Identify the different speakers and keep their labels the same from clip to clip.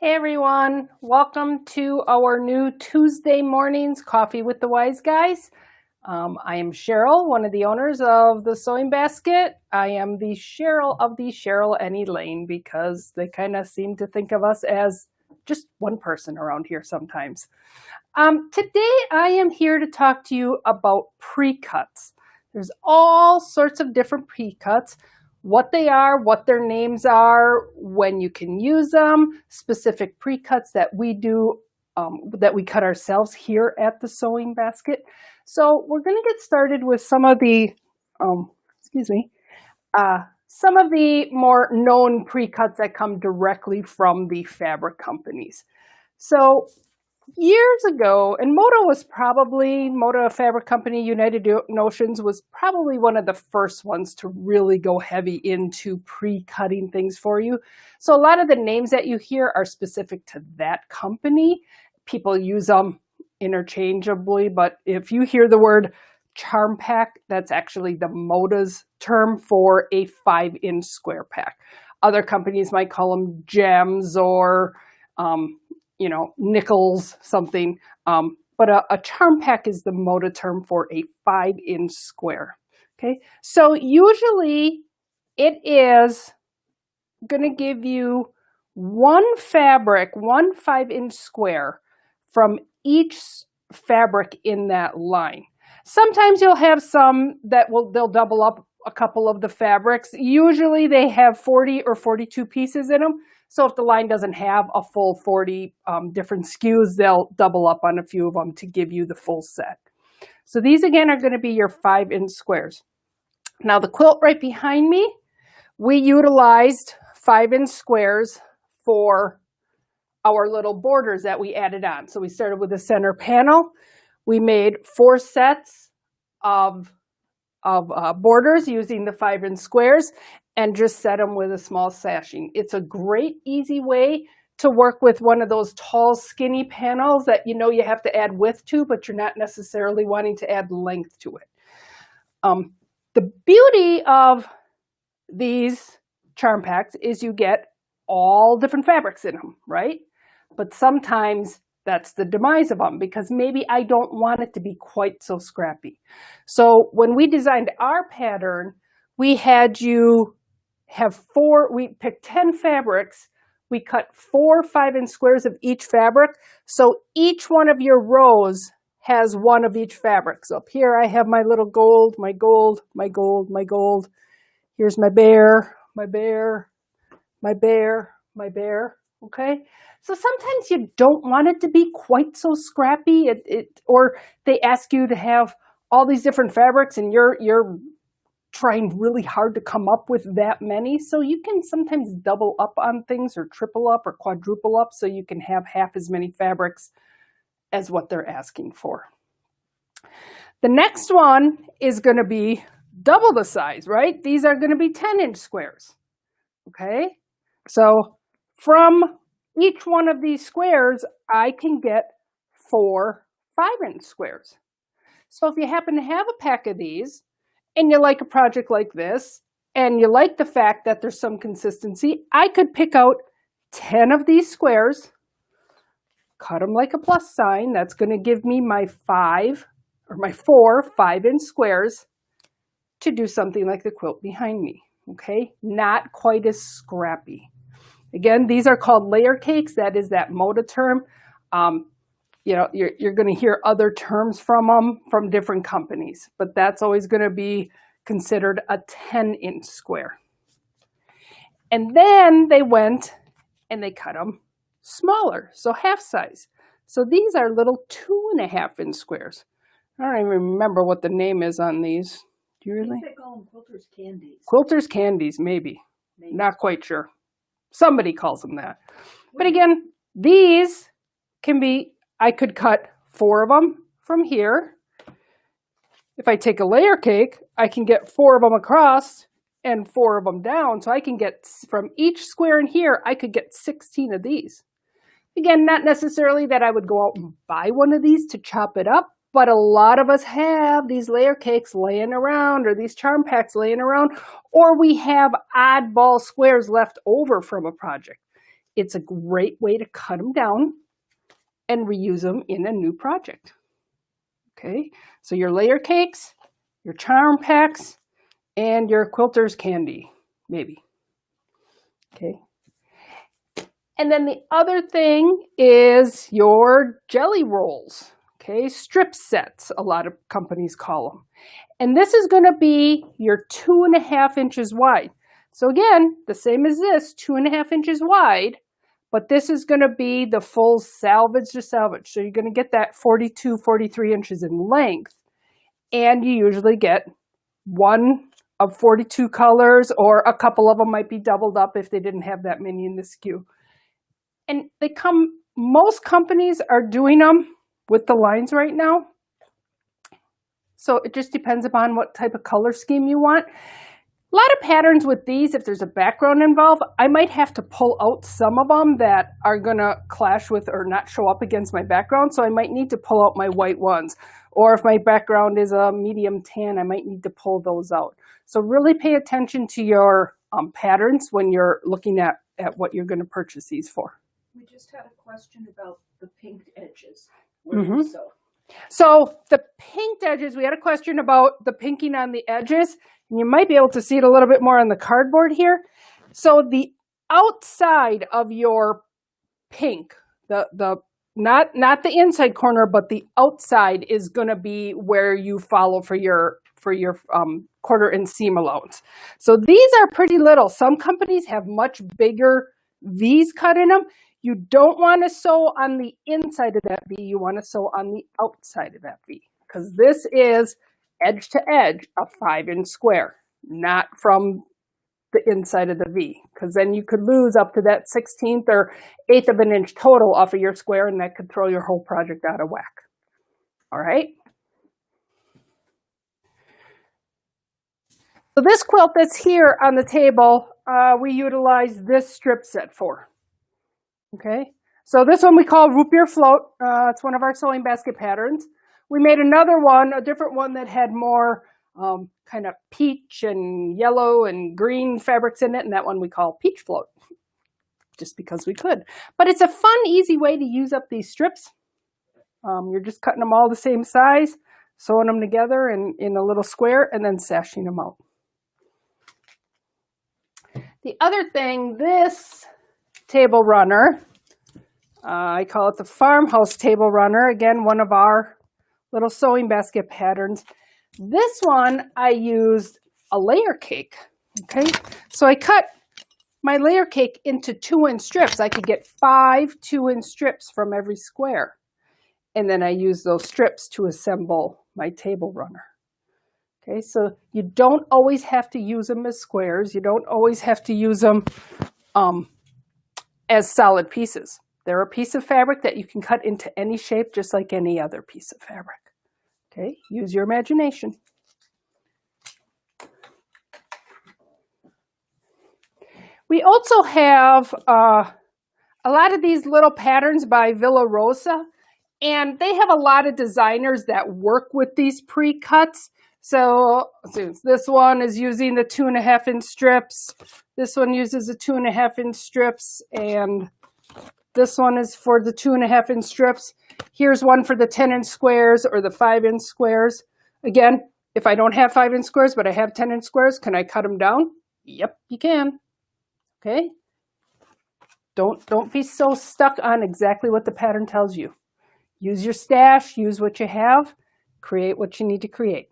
Speaker 1: Hey everyone, welcome to our new Tuesday mornings Coffee with the Wise Guys. I am Cheryl, one of the owners of the Sewing Basket. I am the Cheryl of the Cheryl and Elaine because they kind of seem to think of us as just one person around here sometimes. Today I am here to talk to you about precuts. There's all sorts of different precuts. What they are, what their names are, when you can use them, specific precuts that we do, that we cut ourselves here at the Sewing Basket. So we're going to get started with some of the, some of the more known precuts that come directly from the fabric companies. So years ago, and Moda Fabric Company, United Notions was probably one of the first ones to really go heavy into pre-cutting things for you. So a lot of the names that you hear are specific to that company. People use them interchangeably, but if you hear the word charm pack, that's actually the Moda's term for a 5-inch square pack. Other companies might call them gems or nickels, something. But a charm pack is the Moda term for a 5-inch square. Okay, so usually it is going to give you one fabric, one 5-inch square from each fabric in that line. Sometimes you'll have some that they'll double up a couple of the fabrics. Usually they have 40 or 42 pieces in them. So if the line doesn't have a full 40 different SKUs, they'll double up on a few of them to give you the full set. So these again are going to be your 5-inch squares. Now the quilt right behind me, we utilized 5-inch squares for our little borders that we added on. So we started with the center panel. We made 4 sets of borders using the 5-inch squares and just set them with a small sashing. It's a great, easy way to work with one of those tall, skinny panels that you have to add width to, but you're not necessarily wanting to add length to it. The beauty of these charm packs is you get all different fabrics in them, right? But sometimes that's the demise of them because maybe I don't want it to be quite so scrappy. So when we designed our pattern, we had you have we picked 10 fabrics. We cut 4 5-inch squares of each fabric. So each one of your rows has one of each fabric. So up here I have my little gold, my gold, my gold, my gold. Here's my bear, my bear, my bear, my bear. Okay. So sometimes you don't want it to be quite so scrappy, or they ask you to have all these different fabrics and you're trying really hard to come up with that many. So you can sometimes double up on things or triple up or quadruple up so you can have half as many fabrics as what they're asking for. The next one is going to be double the size, right? These are going to be 10-inch squares. Okay, so from each one of these squares, I can get 4 5-inch squares. So if you happen to have a pack of these, and you like a project like this, and you like the fact that there's some consistency, I could pick out 10 of these squares, cut them like a plus sign. That's going to give me my 4 5-inch squares to do something like the quilt behind me. Okay, not quite as scrappy. Again, these are called layer cakes. That is that Moda term. You're going to hear other terms from them from different companies, but that's always going to be considered a 10-inch square. And then they went and they cut them smaller, so half size. So these are little 2.5-inch squares. I don't even remember what the name is on these. Do you really?
Speaker 2: I think they call them quilters candies.
Speaker 1: Quilters candies, maybe. Not quite sure. Somebody calls them that. But again, these can be, I could cut 4 of them from here. If I take a layer cake, I can get 4 of them across and 4 of them down. So I can get from each square in here, I could get 16 of these. Again, not necessarily that I would go out and buy one of these to chop it up, but a lot of us have these layer cakes laying around or these charm packs laying around, or we have oddball squares left over from a project. it's a great way to cut them down and reuse them in a new project. Okay, so your layer cakes, your charm packs, and your quilter's candy, maybe. Okay. And then the other thing is your jelly rolls. Okay, strip sets, a lot of companies call them. And this is going to be your 2.5 inches wide. So again, the same as this, 2.5 inches wide, but this is going to be the full salvage to salvage. So you're going to get that 42, 43 inches in length. And you usually get one of 42 colors, or a couple of them might be doubled up if they didn't have that many in the SKU. And they come, most companies are doing them with the lines right now. So it just depends upon what type of color scheme you want. A lot of patterns with these, if there's a background involved, I might have to pull out some of them that are going to clash with or not show up against my background. So I might need to pull out my white ones. Or if my background is a medium tan, I might need to pull those out. So really pay attention to your patterns when you're looking at what you're going to purchase these for.
Speaker 2: We just had a question about the pinked edges. Mm-hmm.
Speaker 1: So the pinked edges, we had a question about the pinking on the edges. And you might be able to see it a little bit more on the cardboard here. So the outside of your pink, not the inside corner, but the outside is going to be where you follow for your 1/4 seam allowance. So these are pretty little. Some companies have much bigger V's cut in them. You don't want to sew on the inside of that V. You want to sew on the outside of that V, because this is edge to edge a 5-inch square, not from the inside of the V, because then you could lose up to that 1/16 or 1/8 of an inch total off of your square, and that could throw your whole project out of whack. All right. So this quilt that's here on the table, we utilize this strip set for. Okay. So this one we call Root Beer Float. It's one of our sewing basket patterns. We made another one, a different one that had more kind of peach and yellow and green fabrics in it, and that one we call Peach Float, just because we could. But it's a fun, easy way to use up these strips. You're just cutting them all the same size, sewing them together in a little square, and then sashing them out. The other thing, this table runner, I call it the Farmhouse table runner. Again, one of our little sewing basket patterns. This one, I used a layer cake, okay? So I cut my layer cake into 2-inch strips. I could get 5 2-inch strips from every square. And then I use those strips to assemble my table runner. Okay, so you don't always have to use them as squares. You don't always have to use them as solid pieces. They're a piece of fabric that you can cut into any shape, just like any other piece of fabric. Okay, use your imagination. We also have a lot of these little patterns by Villa Rosa, and they have a lot of designers that work with these pre-cuts. So since this one is using the 2.5-inch strips, this one uses the 2.5-inch strips, and this one is for the 2.5-inch strips. Here's one for the 10-inch squares or the 5-inch squares. Again, if I don't have 5-inch squares, but I have 10-inch squares, can I cut them down? Yep, you can. Okay. Don't be so stuck on exactly what the pattern tells you. Use your stash, use what you have, create what you need to create.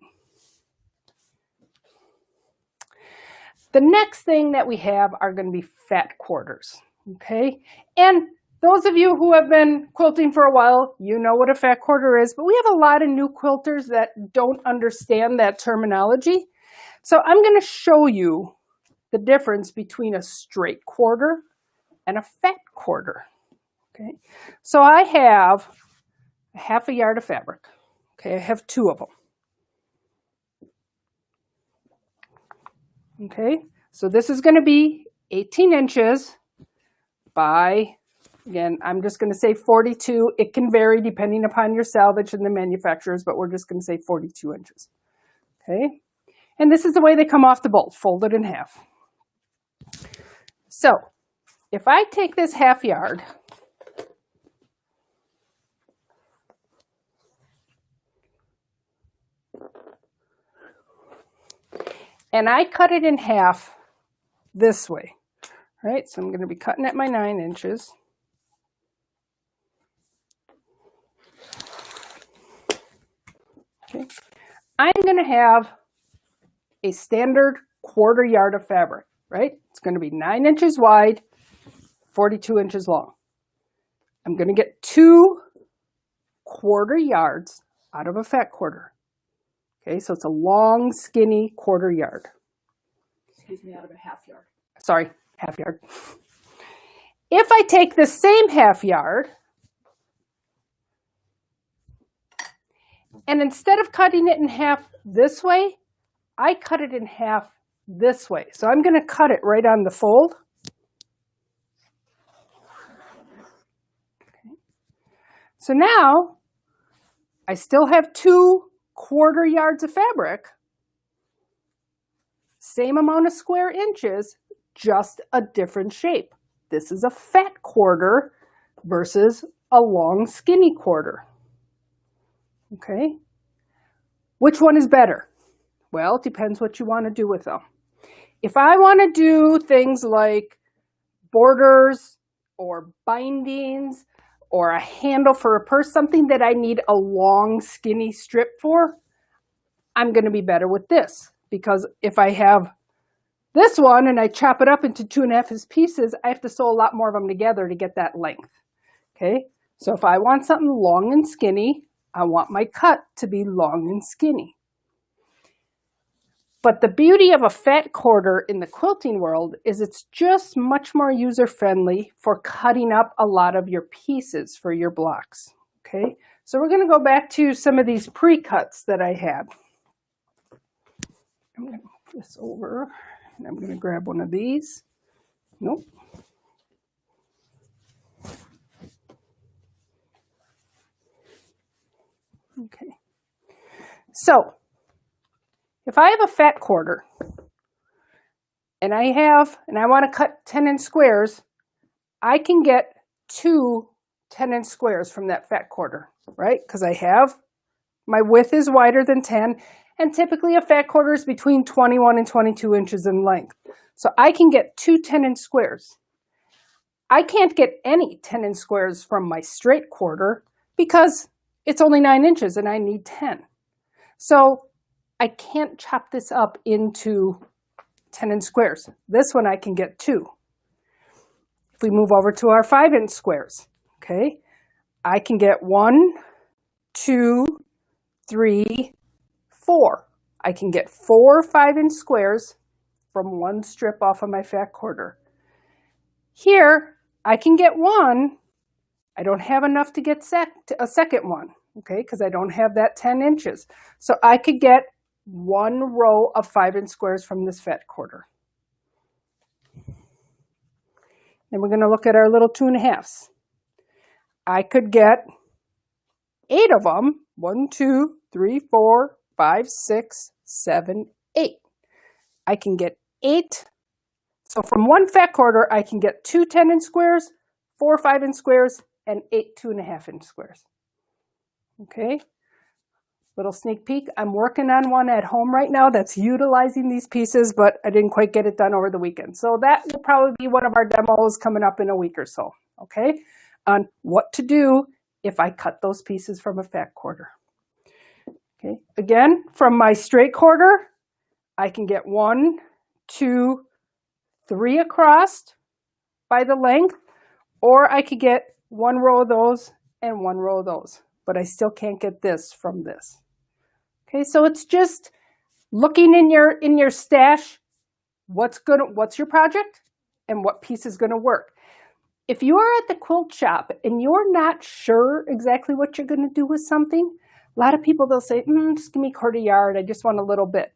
Speaker 1: The next thing that we have are going to be fat quarters. Okay. And those of you who have been quilting for a while, you know what a fat quarter is, but we have a lot of new quilters that don't understand that terminology. So I'm going to show you the difference between a straight quarter and a fat quarter. Okay. So I have a 1/2 yard of fabric. Okay. I have 2 of them. Okay. So this is going to be 18 inches by, again, I'm just going to say 42. It can vary depending upon your salvage and the manufacturers, but we're just going to say 42 inches. Okay. And this is the way they come off the bolt, folded in half. So if I take this half yard and I cut it in half this way, right? So I'm going to be cutting at my 9 inches. Okay. I'm going to have a standard 1/4 yard of fabric, right? It's going to be 9 inches wide, 42 inches long. I'm going to get 2 1/4 yards out of a fat quarter. Okay, so it's a long, skinny 1/4 yard.
Speaker 2: Excuse me, out of a half yard.
Speaker 1: Sorry, half yard. If I take the same half yard, and instead of cutting it in half this way, I cut it in half this way. So I'm going to cut it right on the fold. Okay. So now I still have 2 1/4 yards of fabric, same amount of square inches, just a different shape. This is a fat 1/4 versus a long skinny 1/4. Okay, which one is better? Well, it depends what you want to do with them. If I want to do things like borders or bindings or a handle for a purse, something that I need a long skinny strip for, I'm going to be better with this, because if I have this one and I chop it up into 2.5 pieces, I have to sew a lot more of them together to get that length. Okay, so if I want something long and skinny, I want my cut to be long and skinny. But the beauty of a fat 1/4 in the quilting world is it's just much more user-friendly for cutting up a lot of your pieces for your blocks. Okay, so we're going to go back to some of these pre-cuts that I had. I'm going to move this over, and I'm going to grab one of these. Nope. Okay, so if I have a fat 1/4 and I want to cut 10-inch squares, I can get 2 10-inch squares from that fat 1/4, right? Because my width is wider than 10, and typically a fat 1/4 is between 21 and 22 inches in length. So I can get 2 10-inch squares. I can't get any 10-inch squares from my straight 1/4 because it's only 9 inches and I need 10. So I can't chop this up into 10-inch squares. This one I can get 2. If we move over to our 5-inch squares, okay, I can get 1, 2, 3, 4. I can get 4 5-inch squares from one strip off of my fat 1/4. Here, I can get 1. I don't have enough to get a second one, okay, because I don't have that 10 inches. So I could get 1 row of 5-inch squares from this fat 1/4. Then we're going to look at our little 2.5s. I could get 8 of them. 1, 2, 3, 4, 5, 6, 7, 8. I can get 8. So from one fat 1/4, I can get 2 10-inch squares, 4 5-inch squares, and 8 2.5-inch squares. Okay. Little sneak peek. I'm working on one at home right now that's utilizing these pieces, but I didn't quite get it done over the weekend. So that will probably be one of our demos coming up in a week or so, okay, on what to do if I cut those pieces from a fat 1/4. Okay, again, from my straight 1/4, I can get 1, 2, 3 across by the length, or I could get 1 row of those and 1 row of those, but I still can't get this from this. Okay, so it's just looking in your stash, what's your project and what piece is going to work. If you are at the quilt shop and you're not sure exactly what you're going to do with something, a lot of people, they'll say, just give me 1/4 yard, I just want a little bit.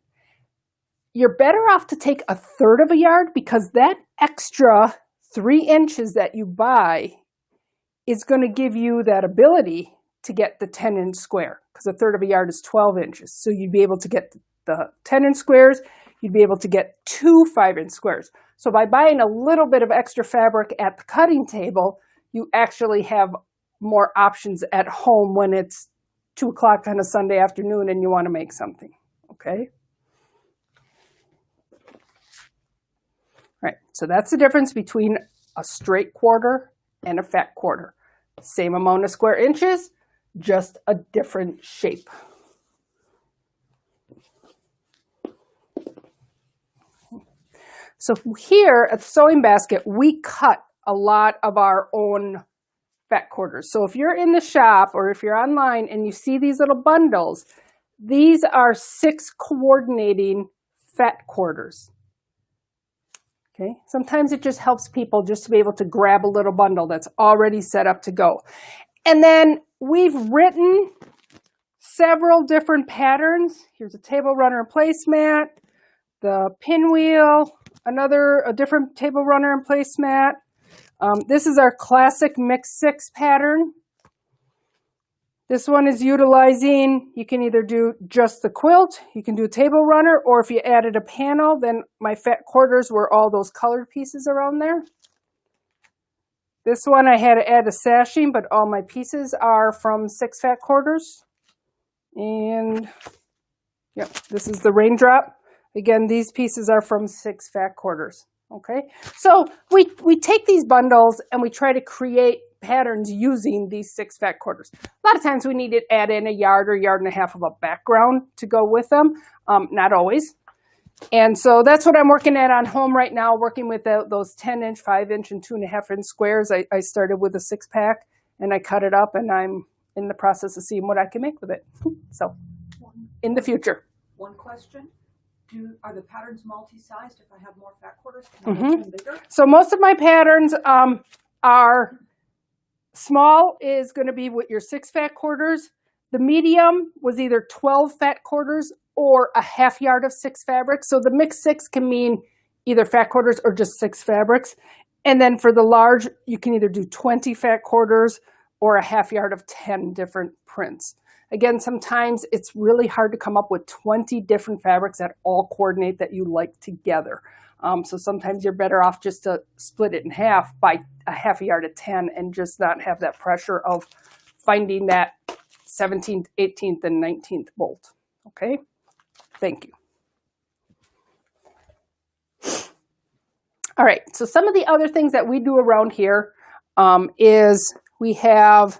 Speaker 1: You're better off to take 1/3 of a yard, because that extra 3 inches that you buy is going to give you that ability to get the 10-inch square, because 1/3 of a yard is 12 inches. So you'd be able to get the 10-inch squares, you'd be able to get 2 5-inch squares. So by buying a little bit of extra fabric at the cutting table, you actually have more options at home when it's 2 o'clock on a Sunday afternoon and you want to make something, okay? All right, so that's the difference between a straight quarter and a fat quarter. Same amount of square inches, just a different shape. So here at the sewing basket, we cut a lot of our own fat quarters. So if you're in the shop or if you're online and you see these little bundles, these are 6 coordinating fat quarters. Okay, sometimes it just helps people just to be able to grab a little bundle that's already set up to go. And then we've written several different patterns. Here's a table runner and placemat, the pinwheel, a different table runner and placemat. This is our classic mix 6 pattern. This one is utilizing, you can either do just the quilt, you can do a table runner, or if you added a panel, then my fat quarters were all those colored pieces around there. This one I had to add a sashing, but all my pieces are from 6 fat quarters. And yep, this is the raindrop. Again, these pieces are from 6 fat quarters. Okay, so we take these bundles and we try to create patterns using these 6 fat quarters. A lot of times we need to add in a yard or yard and a half of a background to go with them. Not always. And so that's what I'm working at on home right now, working with those 10-inch, 5-inch, and 2.5-inch squares. I started with a 6-pack and I cut it up, and I'm in the process of seeing what I can make with it. So in the future.
Speaker 2: One question. Are the patterns multi-sized? If I have more fat quarters, can I make them bigger?
Speaker 1: So most of my patterns are small is going to be with your 6 fat quarters. The medium was either 12 fat quarters or a half yard of 6 fabrics. So the mix 6 can mean either fat quarters or just 6 fabrics. And then for the large, you can either do 20 fat quarters or a half yard of 10 different prints. Again, sometimes it's really hard to come up with 20 different fabrics that all coordinate that you like together. So sometimes you're better off just to split it in half by a half a yard of 10 and just not have that pressure of finding that 17th, 18th, and 19th bolt. Okay, thank you. All right, so some of the other things that we do around here is we have,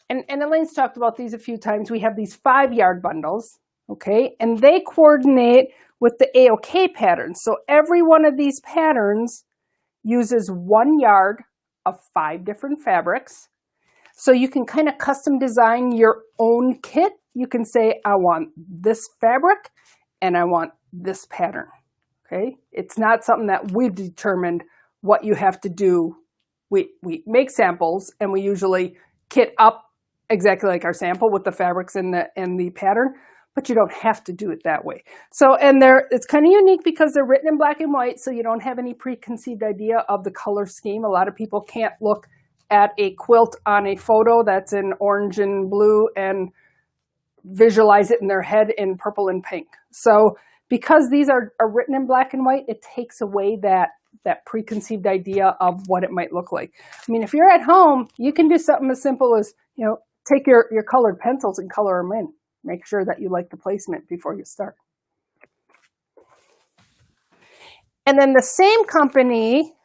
Speaker 1: and Elaine's talked about these a few times, we have these 5-yard bundles, okay? And they coordinate with the AOK patterns. So every one of these patterns uses 1 yard of 5 different fabrics. So you can kind of custom design your own kit. You can say, I want this fabric and I want this pattern, okay? It's not something that we've determined what you have to do. We make samples and we usually kit up exactly like our sample with the fabrics and the pattern, but you don't have to do it that way. So, and it's kind of unique because they're written in black and white, so you don't have any preconceived idea of the color scheme. A lot of people can't look at a quilt on a photo that's in orange and blue and visualize it in their head in purple and pink. So because these are written in black and white, it takes away that preconceived idea of what it might look like. I mean, if you're at home, you can do something as simple as, take your colored pencils and color them in. Make sure that you like the placement before you start. And then the same company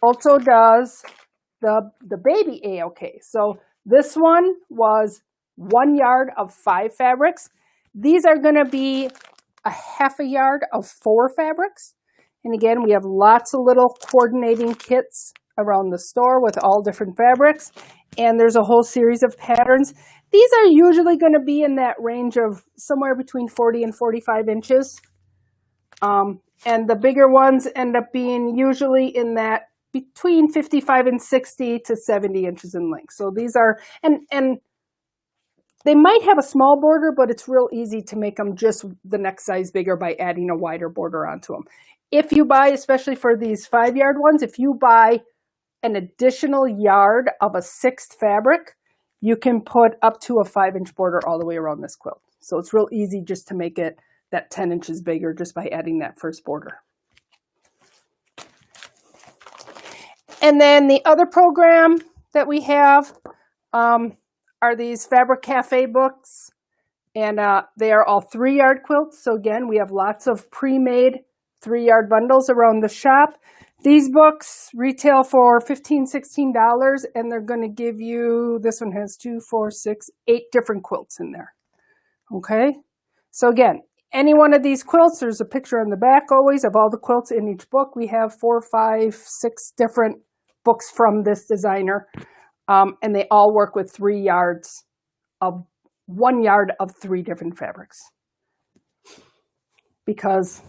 Speaker 1: also does the baby AOK. So this one was 1 yard of 5 fabrics. These are going to be a half a yard of 4 fabrics. And again, we have lots of little coordinating kits around the store with all different fabrics. And there's a whole series of patterns. These are usually going to be in that range of somewhere between 40 and 45 inches. And the bigger ones end up being usually in that between 55 and 60 to 70 inches in length. So these are, and they might have a small border, but it's real easy to make them just the next size bigger by adding a wider border onto them. If you buy, especially for these 5-yard ones, if you buy an additional yard of a 6th fabric, you can put up to a 5-inch border all the way around this quilt. So it's real easy just to make it that 10 inches bigger just by adding that first border. And then the other program that we have are these Fabric Cafe books. And they are all 3-yard quilts. So again, we have lots of pre-made 3-yard bundles around the shop. These books retail for $15, $16, and they're going to give you, this one has 2, 4, 6, 8 different quilts in there. Okay? So again, any one of these quilts, there's a picture on the back always of all the quilts in each book. We have 4, 5, 6 different books from this designer, and they all work with 3 yards of 1 yard of 3 different fabrics. Because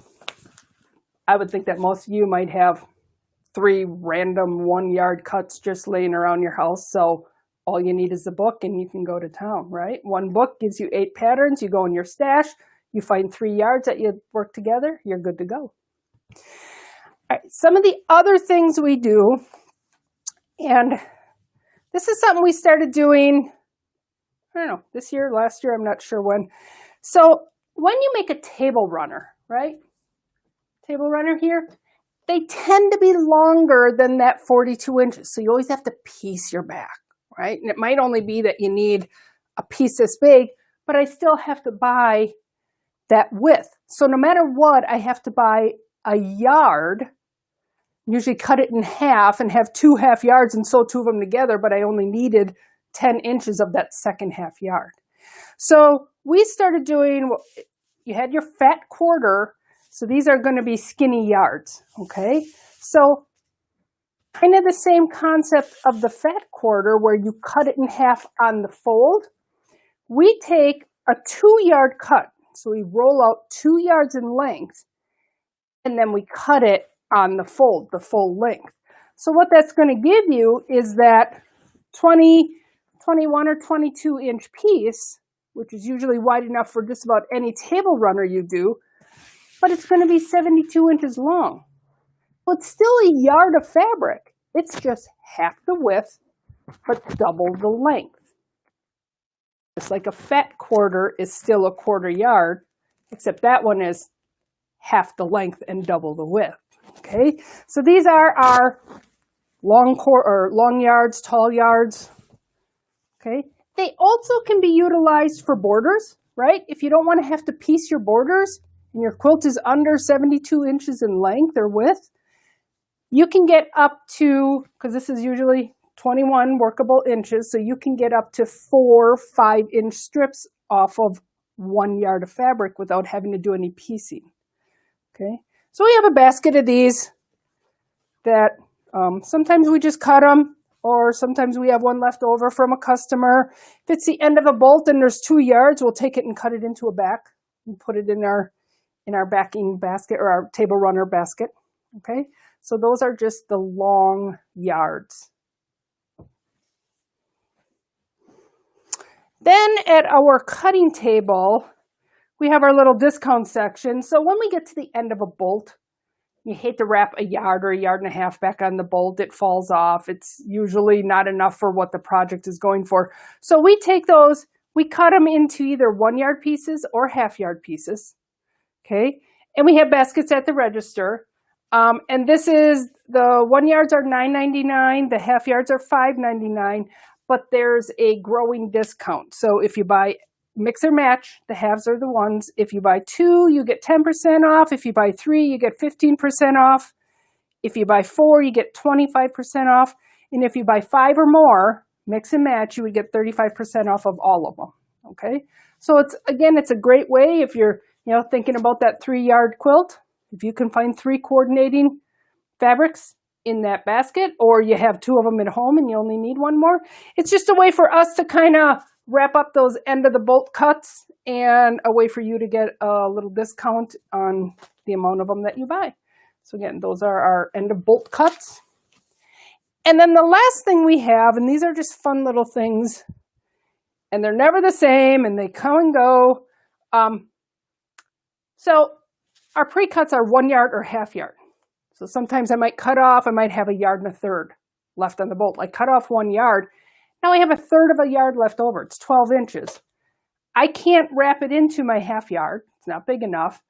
Speaker 1: I would think that most of you might have 3 random 1-yard cuts just laying around your house. So all you need is a book and you can go to town, right? One book gives you 8 patterns. You go in your stash, you find 3 yards that you work together, you're good to go. All right, some of the other things we do, and this is something we started doing, I don't know, this year, last year, I'm not sure when. So when you make a table runner, right? Table runner here, they tend to be longer than that 42 inches. So you always have to piece your back, right? And it might only be that you need a piece this big, but I still have to buy that width. So no matter what, I have to buy a yard, usually cut it in half and have 2 half yards and sew 2 of them together, but I only needed 10 inches of that second half yard. So we started doing, you had your fat quarter, so these are going to be skinny yards, okay? So kind of the same concept of the fat quarter where you cut it in half on the fold. We take a 2-yard cut, so we roll out 2 yards in length, and then we cut it on the full length. So what that's going to give you is that 21 or 22 inch piece, which is usually wide enough for just about any table runner you do, but it's going to be 72 inches long. Well, it's still a yard of fabric. It's just half the width, but double the length. Just like a fat quarter is still a quarter yard, except that one is half the length and double the width. Okay, so these are our long yards, tall yards. Okay, they also can be utilized for borders, right? If you don't want to have to piece your borders and your quilt is under 72 inches in length or width, you can get up to, because this is usually 21 workable inches, so you can get up to 4 5-inch strips off of 1 yard of fabric without having to do any piecing. Okay, so we have a basket of these that sometimes we just cut them, or sometimes we have one left over from a customer. If it's the end of a bolt and there's 2 yards, we'll take it and cut it into a back and put it in our backing basket or our table runner basket. Okay, so those are just the long yards. Then at our cutting table, we have our little discount section. So when we get to the end of a bolt, you hate to wrap a yard or a yard and a half back on the bolt. It falls off. It's usually not enough for what the project is going for. So we take those, we cut them into either 1 yard pieces or half yard pieces. Okay, and we have baskets at the register. And this is, the 1 yards are $9.99, the half yards are $5.99, but there's a growing discount. So if you buy mix or match, the halves are the ones. If you buy 2, you get 10% off. If you buy 3, you get 15% off. If you buy 4, you get 25% off. And if you buy 5 or more, mix and match, you would get 35% off of all of them. Okay, so it's a great way if you're thinking about that 3-yard quilt. If you can find 3 coordinating fabrics in that basket, or you have 2 of them at home and you only need 1 more, it's just a way for us to kind of wrap up those end of the bolt cuts and a way for you to get a little discount on the amount of them that you buy. So again, those are our end of bolt cuts. And then the last thing we have, and these are just fun little things, and they're never the same and they come and go. So our pre-cuts are 1 yard or half yard. So sometimes I might cut off, I might have a yard and a third left on the bolt. I cut off 1 yard. Now I have a third of a yard left over. It's 12 inches. I can't wrap it into my half yard. It's not big enough.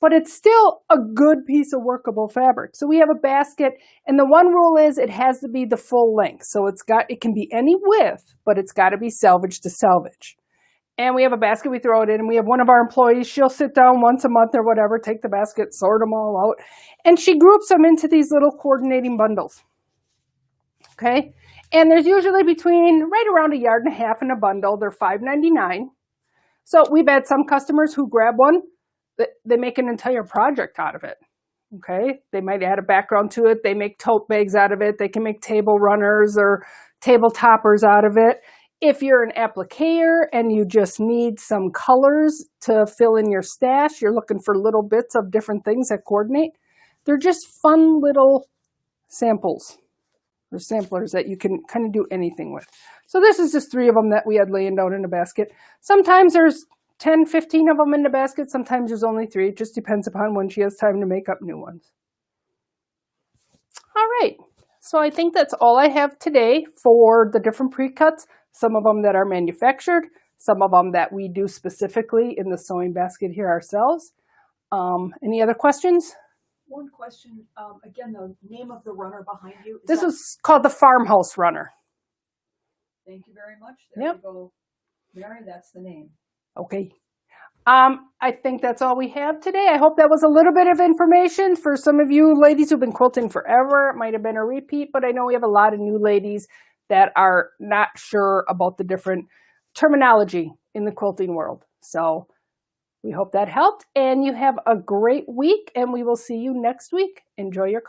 Speaker 1: but it's still a good piece of workable fabric. So we have a basket, and the one rule is it has to be the full length. So it can be any width, but it's got to be selvage to selvage. And we have a basket, we throw it in, and we have one of our employees, she'll sit down once a month or whatever, take the basket, sort them all out, and she groups them into these little coordinating bundles. Okay? And there's usually between right around 1.5 yards in a bundle. They're $5.99. So we've had some customers who grab one, they make an entire project out of it. Okay? They might add a background to it, they make tote bags out of it, they can make table runners or table toppers out of it. If you're an appliquer and you just need some colors to fill in your stash, you're looking for little bits of different things that coordinate, they're just fun little samples or samplers that you can kind of do anything with. So this is just 3 of them that we had laying down in a basket. Sometimes there's 10, 15 of them in the basket. Sometimes there's only 3. It just depends upon when she has time to make up new ones. All right. So I think that's all I have today for the different pre-cuts. Some of them that are manufactured, some of them that we do specifically in the sewing basket here ourselves. Any other questions?
Speaker 2: One question, again, the name of the runner behind you.
Speaker 1: This is called the farmhouse runner.
Speaker 2: Thank you very much. There you go. Mary, that's the name.
Speaker 1: Okay. I think that's all we have today. I hope that was a little bit of information for some of you ladies who've been quilting forever. It might have been a repeat, but I know we have a lot of new ladies that are not sure about the different terminology in the quilting world. So we hope that helped, and you have a great week, and we will see you next week. Enjoy your